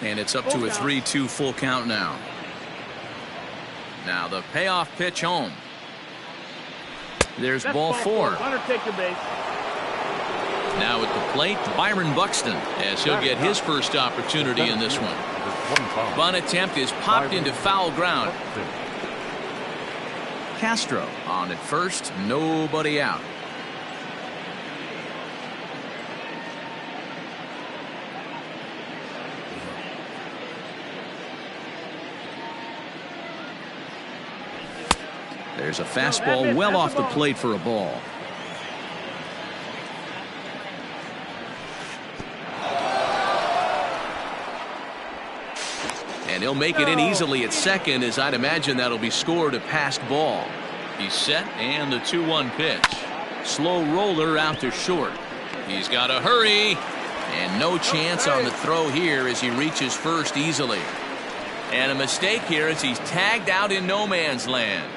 And it's up to a 3-2 full count now. Now the payoff pitch home. There's ball 4. Now at the plate, Byron Buxton, as he'll get his first opportunity in this one. Bunt attempt is popped into foul ground. Castro on at first, nobody out. There's a fastball well off the plate for a ball. And he'll make it in easily at second, as I'd imagine that'll be scored a passed ball. He's set, and the 2-1 pitch. Slow roller out to short. He's got to hurry, and no chance on the throw here as he reaches first easily. And a mistake here as he's tagged out in no man's land.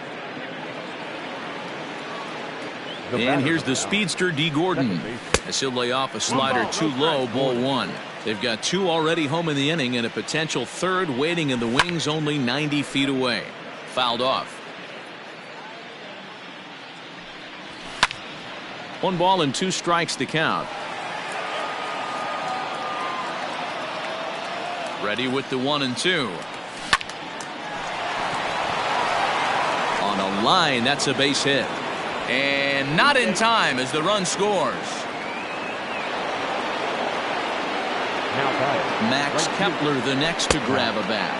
And here's the speedster D. Gordon, as he'll lay off a slider too low, ball 1. They've got 2 already home in the inning and a potential 3rd waiting in the wings only 90 feet away. Fouled off. 1 ball and 2 strikes to count. Ready with the 1-2. On a line, that's a base hit. And not in time as the run scores. Max Kepler the next to grab a bat.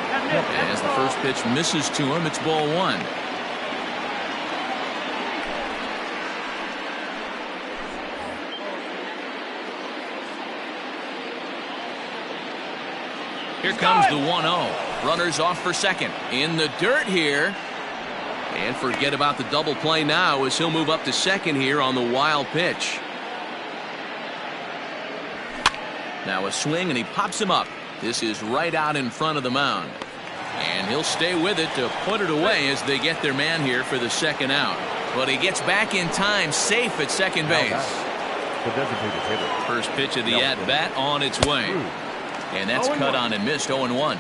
As the first pitch misses to him, it's ball 1. Here comes the 1-0. Runners off for second. In the dirt here. And forget about the double play now as he'll move up to second here on the wild pitch. Now a swing and he pops him up. This is right out in front of the mound. And he'll stay with it to put it away as they get their man here for the second out. But he gets back in time, safe at second base. First pitch of the at-bat on its way. And that's cut on and missed. 0-1.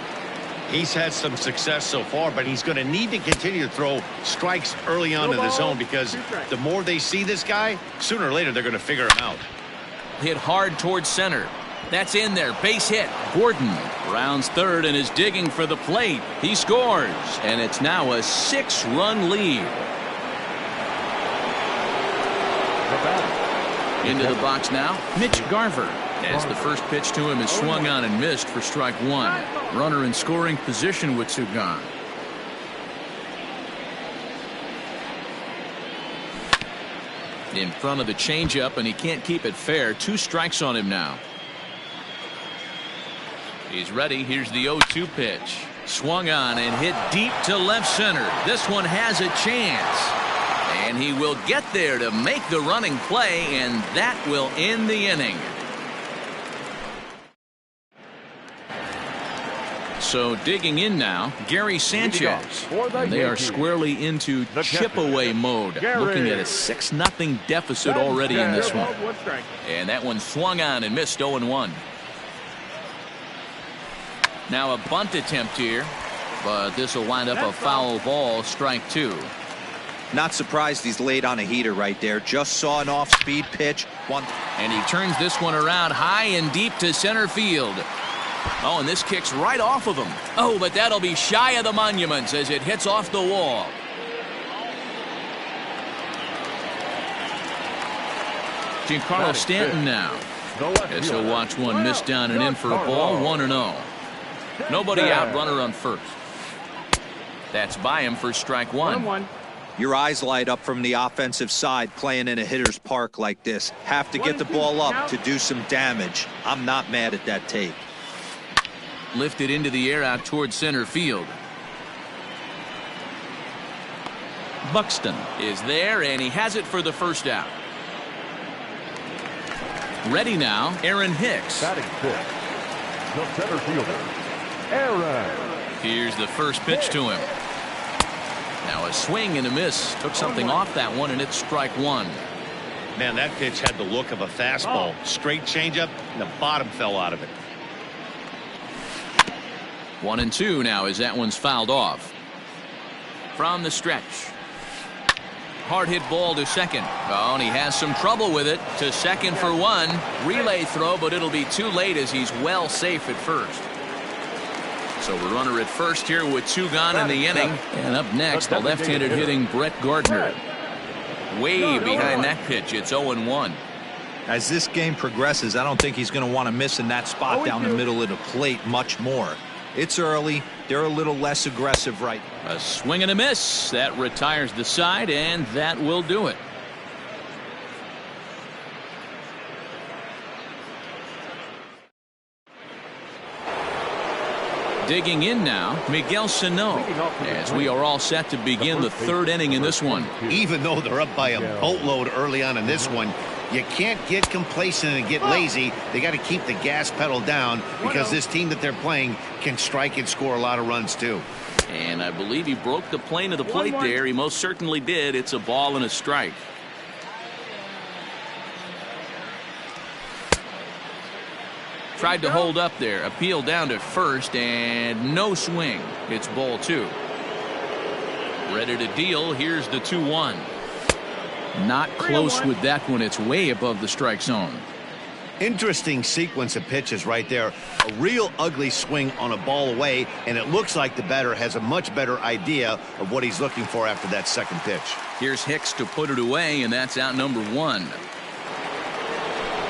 He's had some success so far, but he's going to need to continue to throw strikes early on in the zone, because the more they see this guy, sooner or later they're going to figure him out. Hit hard towards center. That's in there. Base hit. Gordon rounds third and is digging for the plate. He scores, and it's now a 6-run lead. Into the box now, Mitch Garver, as the first pitch to him is swung on and missed for strike 1. Runner in scoring position with 2 gone. In front of the changeup, and he can't keep it fair. 2 strikes on him now. He's ready. Here's the 0-2 pitch. Swung on and hit deep to left center. This one has a chance. And he will get there to make the running play, and that will end the inning. So digging in now, Gary Sanchez. And they are squarely into chip-away mode. Looking at a 6-0 deficit already in this one. And that one swung on and missed. 0-1. Now a bunt attempt here, but this will wind up a foul ball, strike 2. Not surprised he's laid on a heater right there. Just saw an off-speed pitch. And he turns this one around high and deep to center field. Oh, and this kicks right off of him. Oh, but that'll be shy of the monuments as it hits off the wall. Giancarlo Stanton now. As he'll watch one miss down and in for a ball. 1-0. Nobody out, runner on first. That's by him for strike 1. Your eyes light up from the offensive side playing in a hitter's park like this. Have to get the ball up to do some damage. I'm not mad at that take. Lifted into the air out towards center field. Buxton is there, and he has it for the first out. Ready now, Aaron Hicks. Batting fifth, the center fielder, Aaron. Here's the first pitch to him. Now a swing and a miss. Took something off that one, and it's strike 1. Man, that pitch had the look of a fastball. Straight changeup, and the bottom fell out of it. 1-2 now as that one's fouled off. From the stretch. Hard hit ball to second. Oh, and he has some trouble with it. To second for one. Relay throw, but it'll be too late as he's well safe at first. So the runner at first here with 2 gone in the inning. And up next, the left-handed hitting Brett Gardner. Way behind that pitch. It's 0-1. As this game progresses, I don't think he's going to want to miss in that spot down the middle of the plate much more. It's early. They're a little less aggressive right now. A swing and a miss. That retires the side, and that will do it. Digging in now, Miguel Sano, as we are all set to begin the 3rd inning in this one. Even though they're up by a boatload early on in this one, you can't get complacent and get lazy. They got to keep the gas pedal down because this team that they're playing can strike and score a lot of runs too. And I believe he broke the plane of the plate there. He most certainly did. It's a ball and a strike. Tried to hold up there. Appeal down to first and no swing. It's ball 2. Ready to deal. Here's the 2-1. Not close with that one. It's way above the strike zone. Interesting sequence of pitches right there. A real ugly swing on a ball away, and it looks like the batter has a much better idea of what he's looking for after that second pitch. Here's Hicks to put it away, and that's out number 1.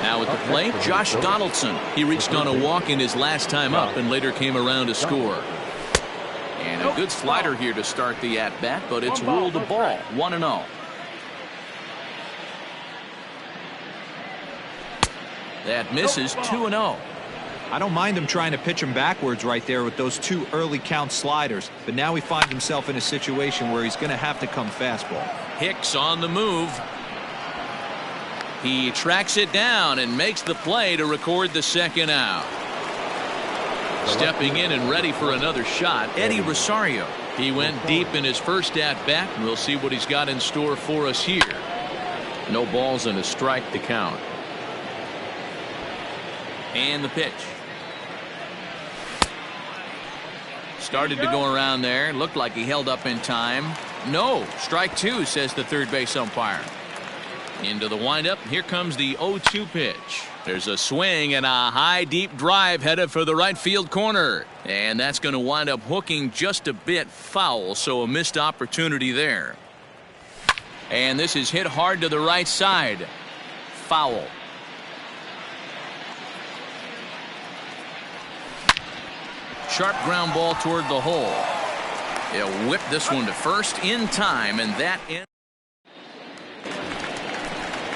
Now at the plate, Josh Donaldson. He reached on a walk in his last time up and later came around to score. And a good slider here to start the at-bat, but it's ruled a ball. 1-0. That misses. 2-0. I don't mind him trying to pitch him backwards right there with those 2 early count sliders, but now he finds himself in a situation where he's going to have to come fastball. Hicks on the move. He tracks it down and makes the play to record the second out. Stepping in and ready for another shot, Eddie Rosario. He went deep in his first at-bat. We'll see what he's got in store for us here. No balls and a strike to count. And the pitch. Started to go around there. Looked like he held up in time. No. Strike 2, says the third base umpire. Into the windup. Here comes the 0-2 pitch. There's a swing and a high deep drive headed for the right field corner. And that's going to wind up hooking just a bit foul. So a missed opportunity there. And this is hit hard to the right side. Foul. Sharp ground ball toward the hole. He'll whip this one to first in time, and that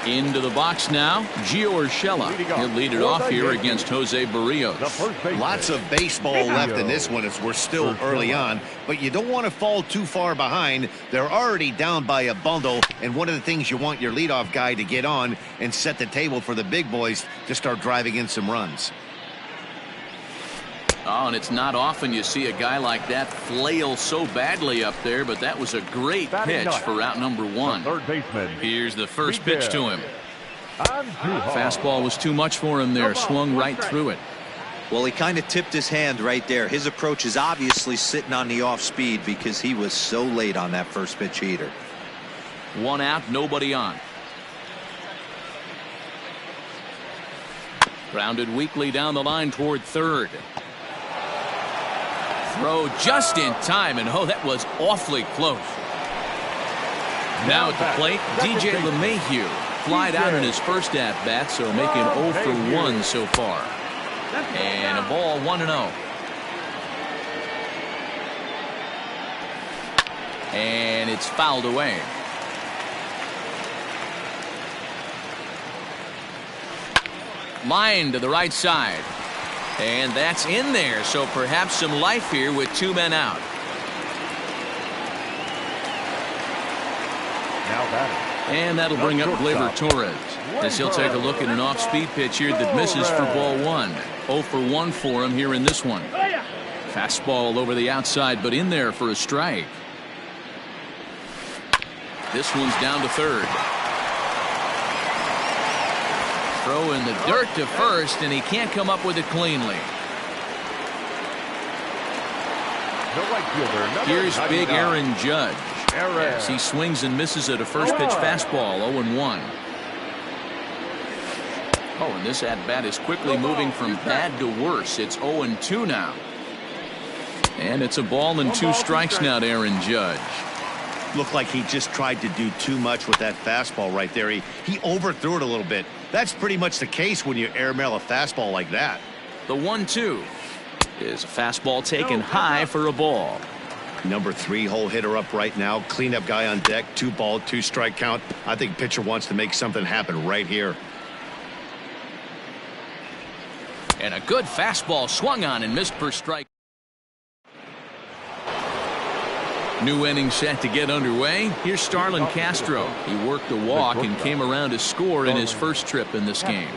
into the box now. Gio Urshela. He'll lead it off here against Jose Barrios. Lots of baseball left in this one as we're still early on, but you don't want to fall too far behind. They're already down by a bundle, and one of the things you want your leadoff guy to get on and set the table for the big boys to start driving in some runs. Oh, and it's not often you see a guy like that flail so badly up there, but that was a great pitch for out number 1. Here's the first pitch to him. Fastball was too much for him there. Swung right through it. Well, he kind of tipped his hand right there. His approach is obviously sitting on the off speed because he was so late on that first pitch heater. 1 out, nobody on. Grounded weakly down the line toward third. Throw just in time, and oh, that was awfully close. Now at the plate, DJ LeMahieu flied out in his first at-bat, so making 0 for 1 so far. And a ball 1-0. And it's fouled away. Line to the right side. And that's in there, so perhaps some life here with 2 men out. And that'll bring up Gleyber Torres as he'll take a look at an off-speed pitch here that misses for ball 1. 0 for 1 for him here in this one. Fastball over the outside, but in there for a strike. This one's down to third. Throw in the dirt to first, and he can't come up with it cleanly. The right fielder, number Here's 99. big Aaron Judge. Aaron. As he swings and misses at a first pitch fastball, 0-1. Oh, and this at-bat is quickly moving from bad to worse. It's 0-2 now. And it's a ball and 2 strikes now to Aaron Judge. Looked like he just tried to do too much with that fastball right there. He overthrew it a little bit. That's pretty much the case when you airmail a fastball like that. The 1-2 is a fastball taken high for a ball. Number 3 hole hitter up right now. Cleanup guy on deck. 2 ball, 2 strike count. I think pitcher wants to make something happen right here. And a good fastball swung on and missed for strike. New inning set to get underway. Here's Starlin Castro. He worked a walk and came around to score in his first trip in this game.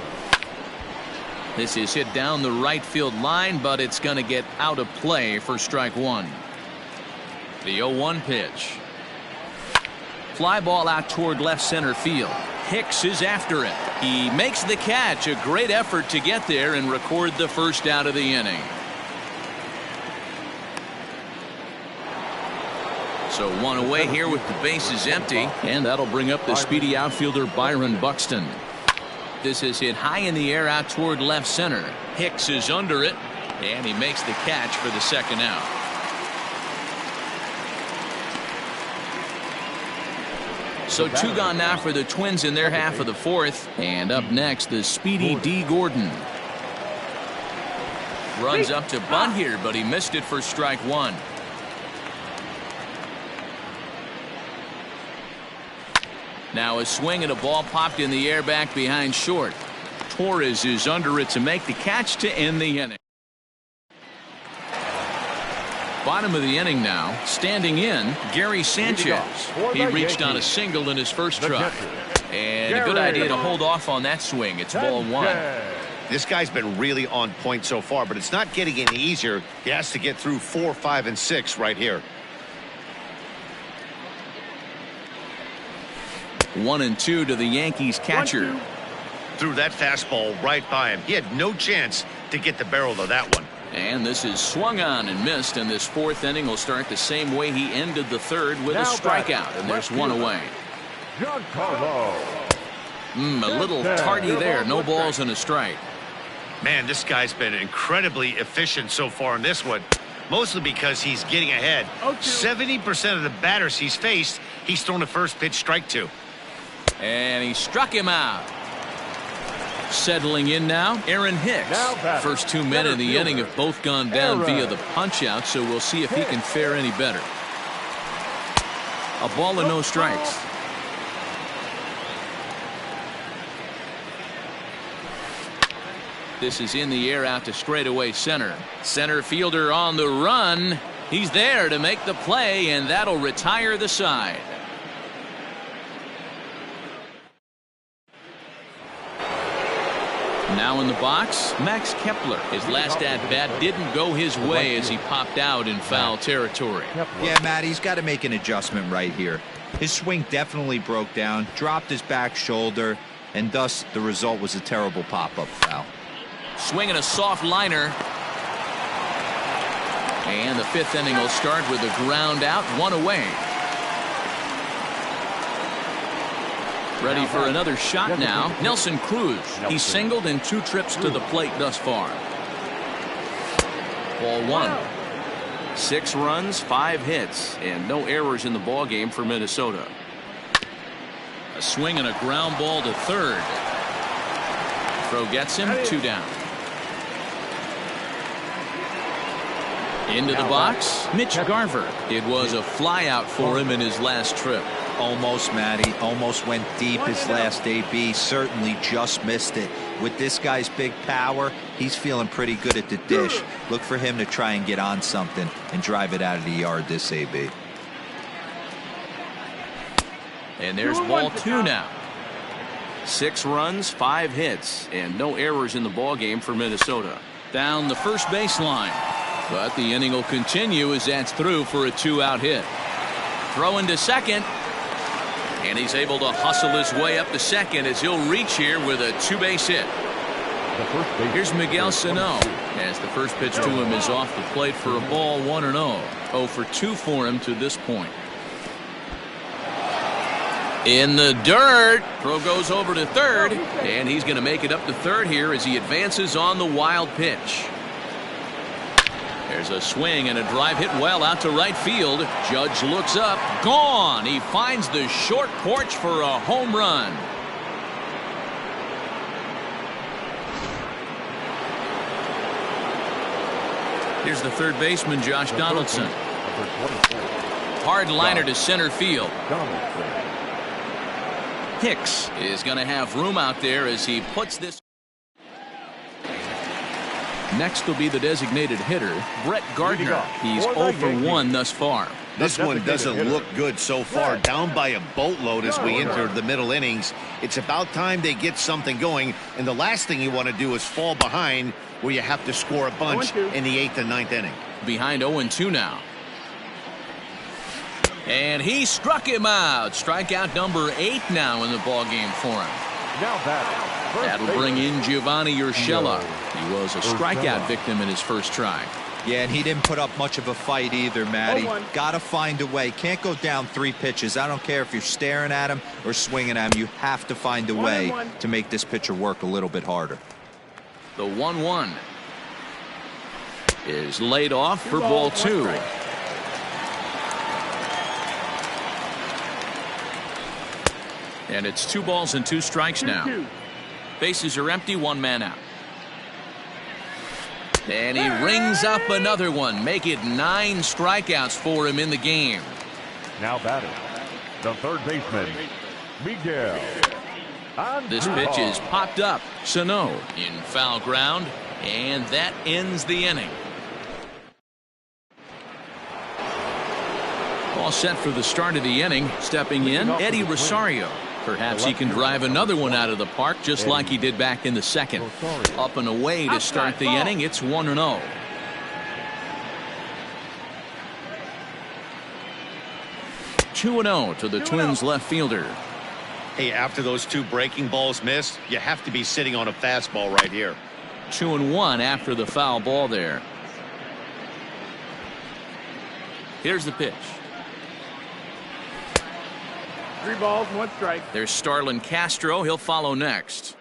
This is hit down the right field line, but it's going to get out of play for strike 1. The 0-1 pitch. Fly ball out toward left center field. Hicks is after it. He makes the catch. A great effort to get there and record the first out of the inning. So 1 away here with the bases empty, and that'll bring up the speedy outfielder Byron Buxton. This is hit high in the air out toward left center. Hicks is under it, and he makes the catch for the second out. So 2 gone now for the Twins in their half of the 4th. And up next, the speedy D. Gordon. Runs up to bunt here, but he missed it for strike 1. Now a swing and a ball popped in the air back behind short. Torres is under it to make the catch to end the inning. Bottom of the inning now. Standing in, Gary Sanchez. He reached on a single in his first try. And a good idea to hold off on that swing. It's ball 1. This guy's been really on point so far, but it's not getting any easier. He has to get through 4, 5, and 6 right here. 1-2 to the Yankees catcher. Threw that fastball right by him. He had no chance to get the barrel of that one. And this is swung on and missed, and this 4th inning will start the same way he ended the 3rd with a strikeout, and there's 1 away. A little tardy there. No balls and a strike. Man, this guy's been incredibly efficient so far in this one, mostly because he's getting ahead. 70% of the batters he's faced, he's thrown a first pitch strike to. And he struck him out. Settling in now, Aaron Hicks. First 2 men in the inning have both gone down via the punch-out, so we'll see if he can fare any better. A ball and no strikes. This is in the air out to straightaway center. Center fielder on the run. He's there to make the play, and that'll retire the side. Now in the box, Max Kepler. His last at-bat didn't go his way as he popped out in foul territory. Yeah, Matt, he's got to make an adjustment right here. His swing definitely broke down, dropped his back shoulder, and thus the result was a terrible pop-up foul. Swinging a soft liner. And the 5th inning will start with a ground out, 1 away. Ready for another shot now. Nelson Cruz. He's singled in 2 trips to the plate thus far. Ball 1. 6 runs, 5 hits, and no errors in the ball game for Minnesota. A swing and a ground ball to 3rd. Throw gets him, 2 down. Into the box, Mitch Garver. It was a flyout for him in his last trip. Almost, Matty. Almost went deep his last AB. Certainly just missed it. With this guy's big power, he's feeling pretty good at the dish. Look for him to try and get on something and drive it out of the yard this AB. And there's ball 2 now. 6 runs, 5 hits, and no errors in the ball game for Minnesota. Down the first baseline. But the inning will continue as that's through for a 2-out hit. Throw into second. And he's able to hustle his way up to second as he'll reach here with a 2-base hit. Here's Miguel Sano, as the first pitch to him is off the plate for a ball, 1-0. 0 for 2 for him to this point. In the dirt. Throw goes over to third, and he's going to make it up to third here as he advances on the wild pitch. There's a swing and a drive hit well out to right field. Judge looks up. Gone. He finds the short porch for a home run. Here's the third baseman, Josh Donaldson. Hard liner to center field. Hicks is going to have room out there as he puts this. Next will be the designated hitter, Brett Gardner. He's 0 for 1 thus far. This one doesn't look good so far. Down by a boatload as we enter the middle innings. It's about time they get something going, and the last thing you want to do is fall behind where you have to score a bunch in the 8th and 9th inning. Behind 0-2 now. And he struck him out. Strikeout number 8 now in the ballgame for him. That'll bring in Giovanni Urshela. He was a strikeout victim in his first try. Yeah, and he didn't put up much of a fight either, Matty. Gotta find a way. Can't go down 3 pitches. I don't care if you're staring at him or swinging at him. You have to find a way to make this pitcher work a little bit harder. The 1-1 is laid off for ball 2. And it's 2 balls and 2 strikes now. Bases are empty, 1 man out. And he rings up another one. Make it 9 strikeouts for him in the game. Now batting, the third baseman, Miguel. This pitch is popped up. Sano in foul ground, and that ends the inning. All set for the start of the inning. Stepping in, Eddie Rosario. Perhaps he can drive another one out of the park just like he did back in the second. Up and away to start the inning. It's 1-0. (2-0) to the Twins left fielder. Hey, after those 2 breaking balls missed, you have to be sitting on a fastball right here. 2-1 after the foul ball there. Here's the pitch. 3 balls, 1 strike. There's Starlin Castro. He'll follow next.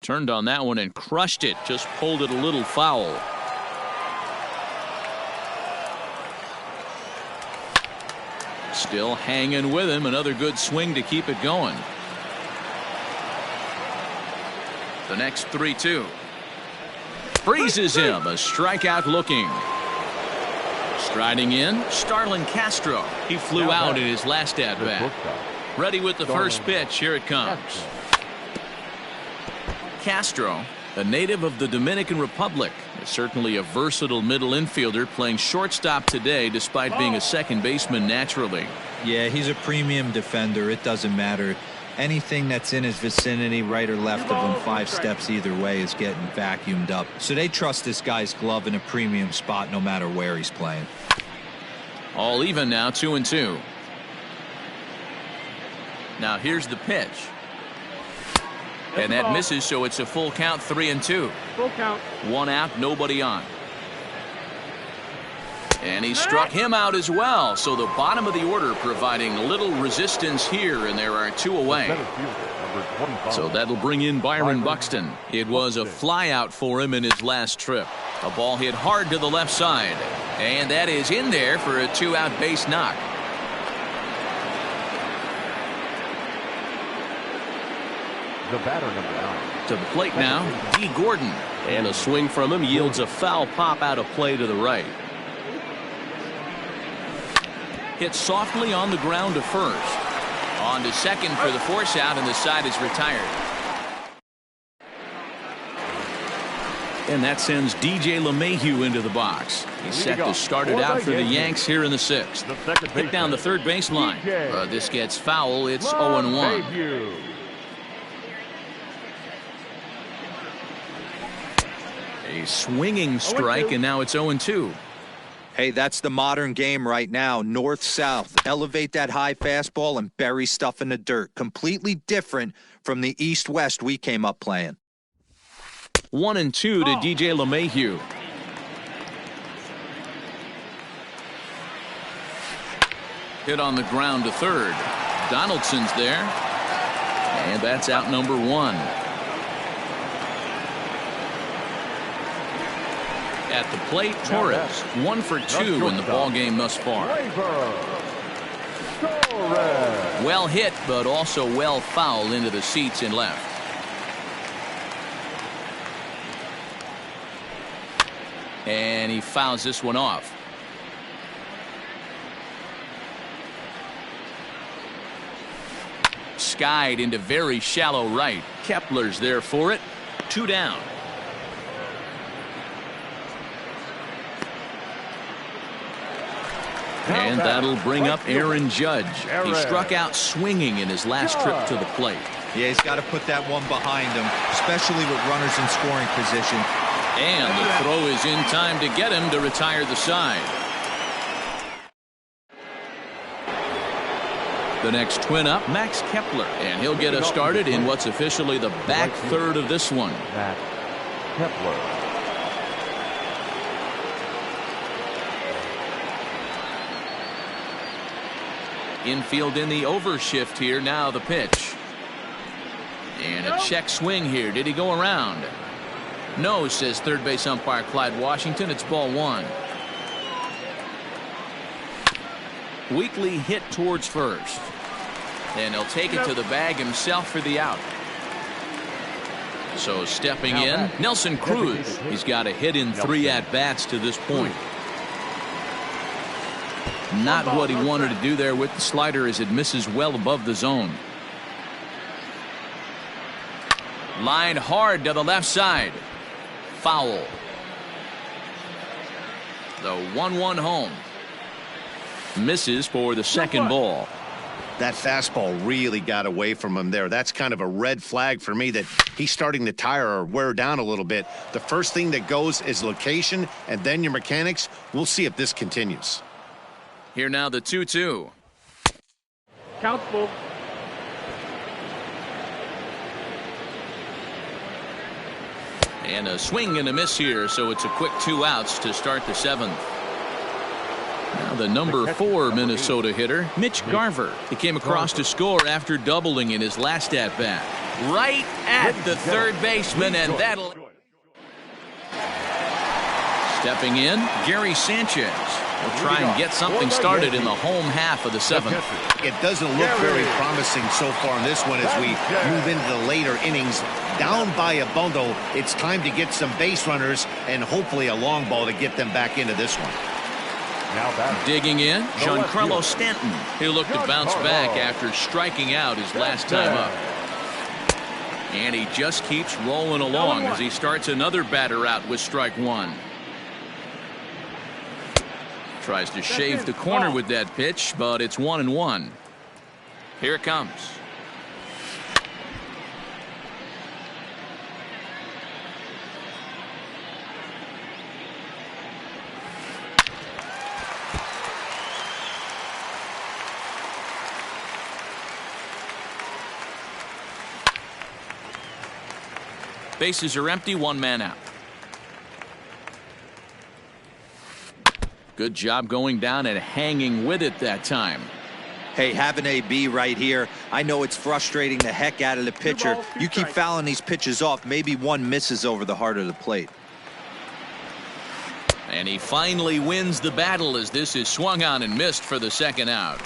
Turned on that one and crushed it. Just pulled it a little foul. Still hanging with him. Another good swing to keep it going. The next 3-2. Freezes him. A strikeout looking. Striding in, Starlin Castro. He flew out in his last at-bat. Ready with the first pitch. Here it comes. Castro, a native of the Dominican Republic, is certainly a versatile middle infielder playing shortstop today despite being a second baseman naturally. Yeah, he's a premium defender. It doesn't matter. Anything that's in his vicinity, right or left of him, 5 steps either way, is getting vacuumed up. So they trust this guy's glove in a premium spot no matter where he's playing. All even now, 2-2. Now here's the pitch. And that misses, so it's a full count, 3-2. Full count. 1 out, nobody on. And he struck him out as well. So the bottom of the order providing little resistance here, and there are 2 away. So that'll bring in Byron Buxton. It was a flyout for him in his last trip. A ball hit hard to the left side. And that is in there for a 2-out base knock. The batter number 9. To the plate now, D. Gordon. And a swing from him yields a foul pop out of play to the right. Hit softly on the ground to first. On to second for the force out, and the side is retired. And that sends DJ LeMahieu into the box. He's set to start it out for the Yanks here in the 6th. Hit down the third baseline. This gets foul. It's 0-1. A swinging strike, and now it's 0-2. Hey, that's the modern game right now. North-south. Elevate that high fastball and bury stuff in the dirt. Completely different from the east-west we came up playing. 1-2 to DJ LeMahieu. Hit on the ground to third. Donaldson's there. And that's out number 1. At the plate, Torres, 1 for 2 in the ball game thus far. Well hit, but also well fouled into the seats in left. And he fouls this one off. Skied into very shallow right. Kepler's there for it. 2 down. And that'll bring up Aaron Judge. He struck out swinging in his last trip to the plate. Yeah, he's got to put that one behind him, especially with runners in scoring position. And the throw is in time to get him to retire the side. The next twin up, Max Kepler, and he'll get us started in what's officially the back third of this one. Max Kepler. Infield in the overshift here. Now the pitch. And a check swing here. Did he go around? No, says third base umpire Clyde Washington. It's ball 1. Weakly hit towards first. And he'll take it to the bag himself for the out. So stepping in, Nelson Cruz. He's got a hit in 3 at-bats to this point. Not what he wanted to do there with the slider as it misses well above the zone. Line hard to the left side. Foul. The 1-1 home. Misses for the second ball. That fastball really got away from him there. That's kind of a red flag for me that he's starting to tire or wear down a little bit. The first thing that goes is location and then your mechanics. We'll see if this continues. Here now the 2-2. Count full. And a swing and a miss here, so it's a quick 2 outs to start the 7th. Now the number 4 Minnesota hitter, Mitch Garver. He came across to score after doubling in his last at-bat. Right at the third baseman, and that'll... Stepping in, Gary Sanchez. We'll try and get something started in the home half of the 7th. It doesn't look very promising so far in this one as we move into the later innings. Down by a bundle, it's time to get some base runners and hopefully a long ball to get them back into this one. Digging in, Giancarlo Stanton. He'll look to bounce back after striking out his last time up. And he just keeps rolling along as he starts another batter out with strike 1. Tries to shave the corner with that pitch, but it's 1-1. Here it comes. Bases are empty, 1 man out. Good job going down and hanging with it that time. Hey, have an AB right here. I know it's frustrating the heck out of the pitcher. You keep fouling these pitches off. Maybe one misses over the heart of the plate. And he finally wins the battle as this is swung on and missed for the second out.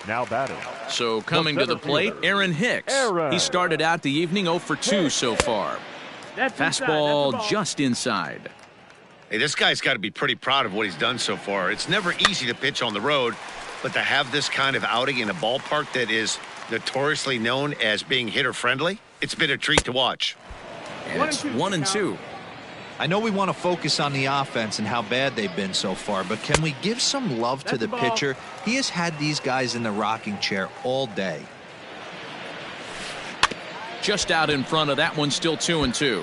Now batting. So coming to the plate, Aaron Hicks. He started out the evening 0 for 2 so far. Fastball just inside. Hey, this guy's got to be pretty proud of what he's done so far. It's never easy to pitch on the road, but to have this kind of outing in a ballpark that is notoriously known as being hitter-friendly, it's been a treat to watch. And it's 1-2. I know we want to focus on the offense and how bad they've been so far, but can we give some love to the pitcher? He has had these guys in the rocking chair all day. Just out in front of that one, still 2-2.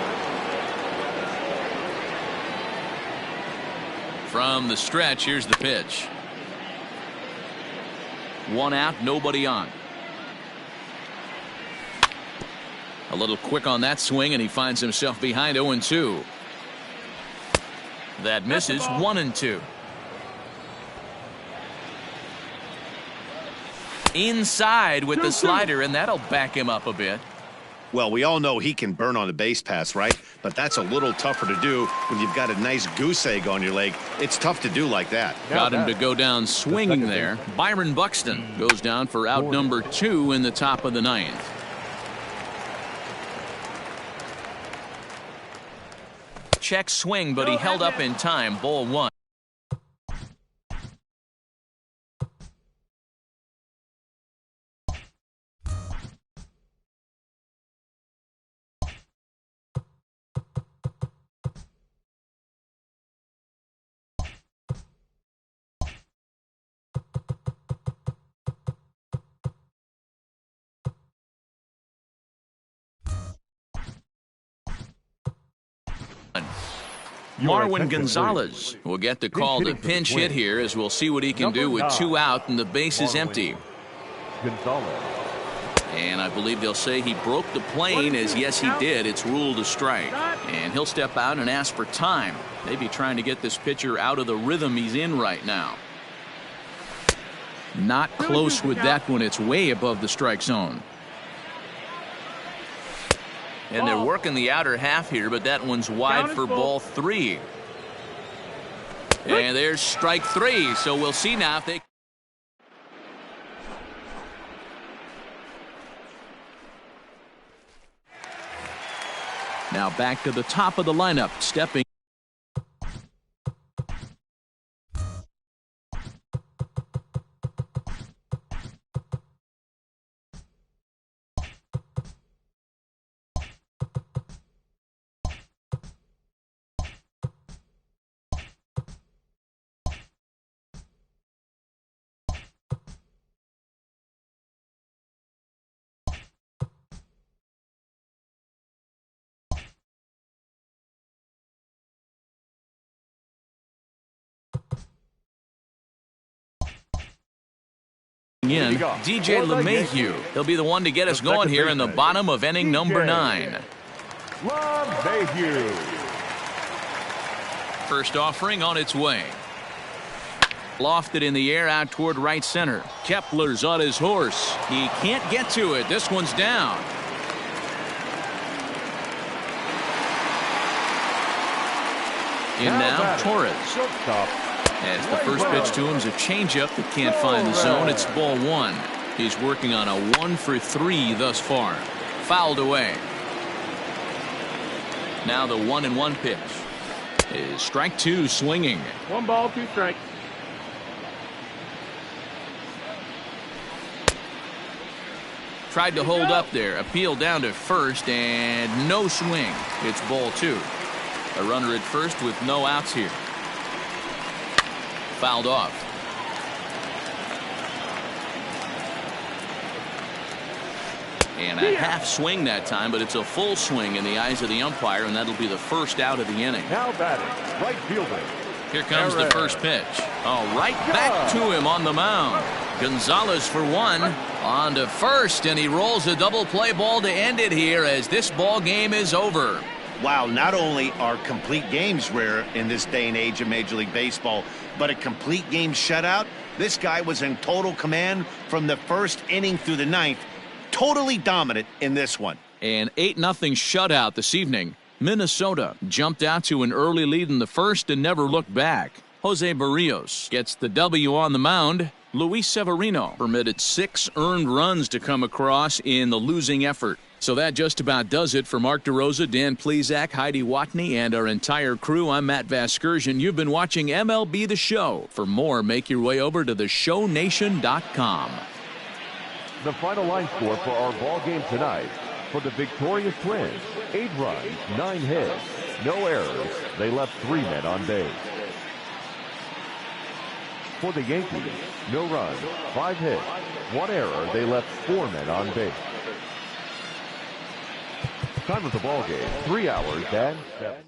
From the stretch, here's the pitch. 1 out, nobody on. A little quick on that swing, and he finds himself behind 0-2. That misses. 1-2. Inside with the slider, and that'll back him up a bit. Well, we all know he can burn on the base pass, right? But that's a little tougher to do when you've got a nice goose egg on your leg. It's tough to do like that. Got him to go down swinging there. Byron Buxton goes down for out number 2 in the top of the 9th. Check swing, but he held up in time. Ball 1. Marwin Gonzalez will get the call to pinch hit here, as we'll see what he can do with 2 out and the base is empty. And I believe they'll say he broke the plane, as yes he did. It's ruled a strike. And he'll step out and ask for time. Maybe trying to get this pitcher out of the rhythm he's in right now. Not close with that one. It's way above the strike zone. And they're working the outer half here, but that one's wide for ball 3. And there's strike 3. So we'll see now if they... Now back to the top of the lineup, stepping. In DJ LeMahieu. He'll be the one to get us going here in the bottom of inning number 9. LeMahieu. First offering on its way. Lofted in the air out toward right center. Kepler's on his horse. He can't get to it. This one's down. In now, Torres. As the first pitch to him is a changeup that can't find the zone. It's ball 1. He's working on a 1 for 3 thus far. Fouled away. Now the 1-1 pitch is strike 2, swinging. 1 ball, 2 strikes. Tried to hold up there. Appeal down to first, and no swing. It's ball 2. A runner at first with no outs here. Fouled off. And a half swing that time, but it's a full swing in the eyes of the umpire, and that'll be the first out of the inning. Now batting, right fielder. Here comes the first pitch. Oh, right back to him on the mound. Gonzalez for 1. On to first, and he rolls a double play ball to end it here as this ball game is over. Wow, not only are complete games rare in this day and age of Major League Baseball, but a complete game shutout. This guy was in total command from the first inning through the 9th. Totally dominant in this one. An 8-0 shutout this evening. Minnesota jumped out to an early lead in the first and never looked back. Jose Barrios gets the W on the mound. Luis Severino permitted 6 earned runs to come across in the losing effort. So that just about does it for Mark DeRosa, Dan Plesac, Heidi Watney, and our entire crew. I'm Matt Vasgersian. You've been watching MLB The Show. For more, make your way over to theshownation.com. The final line score for our ball game tonight. For the victorious Twins, 8 runs, 9 hits, no errors. They left 3 men on base. For the Yankees, no runs, 5 hits, 1 error. They left 4 men on base. Time of the ball game, 3 hours and 7.